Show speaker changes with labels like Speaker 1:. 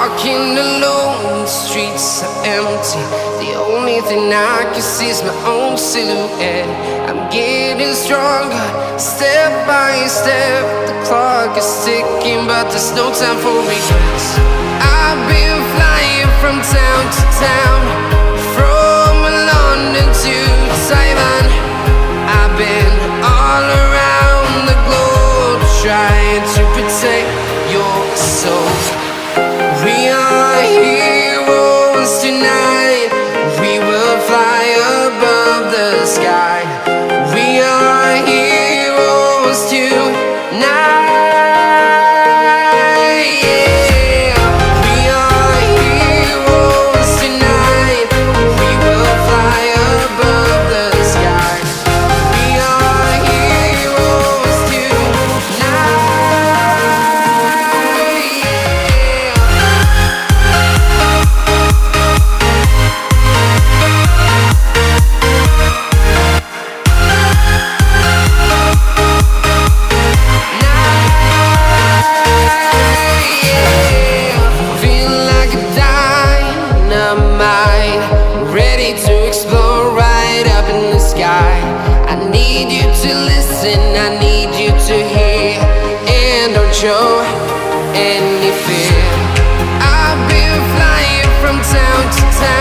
Speaker 1: Walking alone, the streets are empty. The only thing I can see is my own silhouette. I'm getting stronger, step by step. The clock is ticking, but there's no time for regrets. I've been flying from town to town, from London to Taiwan. I've been all around the globe, trying to protect your soul. We are heroes tonight. We will fly above the sky. We are heroes tonight. Yeah. We are heroes tonight. We will fly above the sky. We are heroes tonight. Ready to explore right up in the sky. I need you to listen, I need you to hear, and don't show any fear. I've been flying from town to town.